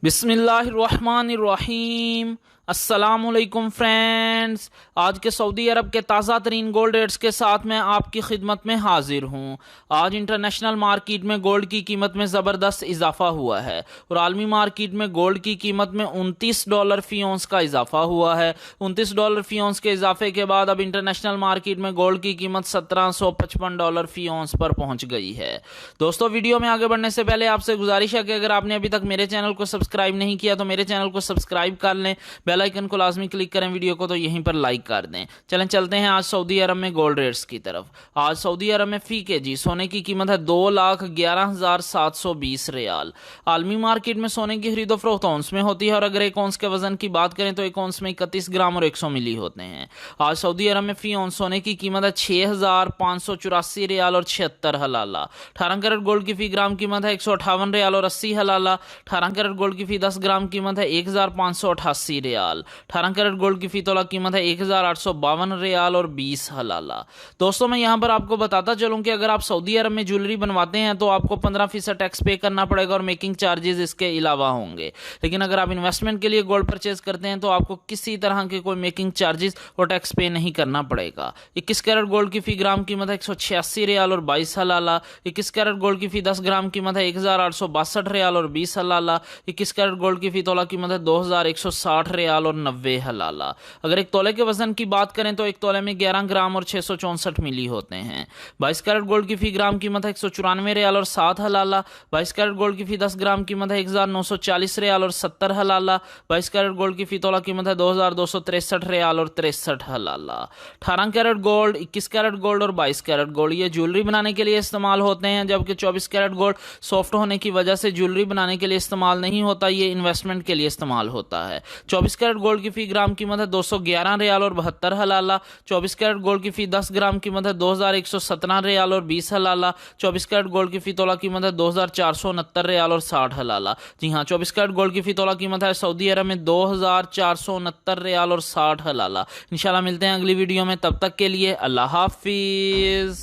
बिस्मिल्लाहिर्रहमानिर्रहीम। अस्सलामुअलैकुम फ्रेंड्स, आज के सऊदी अरब के ताज़ा तरीन गोल्ड रेट्स के साथ मैं आपकी खिदमत में हाजिर हूँ। आज इंटरनेशनल मार्केट में गोल्ड की कीमत में ज़बरदस्त इजाफा हुआ है और आलमी मार्केट में गोल्ड की कीमत में $29 फी औंस का इजाफा हुआ है। $29 फी औंस के इजाफे के बाद अब इंटरनेशनल मार्केट में गोल्ड की कीमत $1755 फी औंस पर पहुँच गई है। दोस्तों, वीडियो में आगे बढ़ने से पहले आपसे गुजारिश है कि अगर आपने अभी तक मेरे चैनल को सब्सक्राइब नहीं किया तो मेरे चैनल को सब्सक्राइब कर लें, बेल आइकन को लाजमी क्लिक करें, वीडियो को तो यहीं पर लाइक कर दें। चलते हैं आज सऊदी अरब में गोल्ड रेट्स की तरफ। आज सऊदी अरब में फी केजी सोने की कीमत है 2,11,720 रियाल। आलमी मार्केट में सोने की खरीदो फरोख्त औंस में होती है और अगर एक औंस के वजन की बात करें तो एक औंस में 31 ग्राम और 100 मिली होते हैं। आज सऊदी अरब में फी औंस सोने की कीमत है 6,584 रियाल और 76 हलाला। 18 कैरेट गोल्ड की फी ग्राम कीमत है 158 रियाल और 80 हलाला। 18 कैरेट गोल्ड की फी 10 ग्राम कीमत है 1,588 रियाल। 18 कैरेट गोल्ड की फी तोला कीमत है 1,852 रियाल और 20 हलाला। दोस्तों, मैं यहां पर आपको बताता चलूं कि अगर आप सऊदी अरब में ज्वेलरी बनवाते हैं तो आपको 15% टैक्स पे करना पड़ेगा और मेकिंग चार्जेस इसके अलावा होंगे। लेकिन अगर आप इन्वेस्टमेंट के लिए गोल्ड परचेज करते हैं तो आपको किसी तरह के कोई मेकिंग चार्जेस और टैक्स पे नहीं करना पड़ेगा। 21 कैरेट गोल्ड की फी ग्राम कीमत है 186 रियाल और 22 हलाला। 21 कैरेट गोल्ड की फी 10 ग्राम कीमत है 1,862 रियाल और 20 हलाला। 21 कैरेट गोल्ड की फी तोला कीमत है 2,160 रियाल और 90 हलाला। अगर एक तोले के वजन की बात करें तो एक तोले में 11 ग्राम और 664 मिली होते हैं। 22 कैरेट गोल्ड की फी ग्राम कीमत है 194 रियाल और 7 हलाला। 22 कैरेट गोल्ड की फी 10 ग्राम कीमत है 1,940 रियाल और 70 हलाला। 22 कैरेट गोल्ड की फी तोला कीमत है 2,263 रियाल और 63 हलाला। 18 कैरेट गोल्ड, 21 कैरेट गोल्ड और 22 कैरेट गोल्ड ये ज्वेलरी बनाने के लिए इस्तेमाल होते हैं, जबकि 24 कैरेट गोल्ड सॉफ्ट होने की वजह से ज्वेलरी बनाने के लिए इस्तेमाल नहीं होता, ये इन्वेस्टमेंट के लिए इस्तेमाल होता है। 24 कैरेट गोल्ड की फी ग्राम कीमत है 211 रियाल और 72 हलाला। 24 कैरेट गोल्ड की फी 10 ग्राम कीमत है 2,117 रियाल और 20 हलाला। 24 कैरेट गोल्ड की फी तोला कीमत है 2,469 रियाल और 60 हलाला। जी हाँ, 24 कैरेट गोल्ड की फी तोला कीमत है सऊदी अरब में 2,469 रियाल और 60 हलाला। इंशाल्लाह मिलते हैं अगली वीडियो में, तब तक के लिए अल्लाह हाफिज।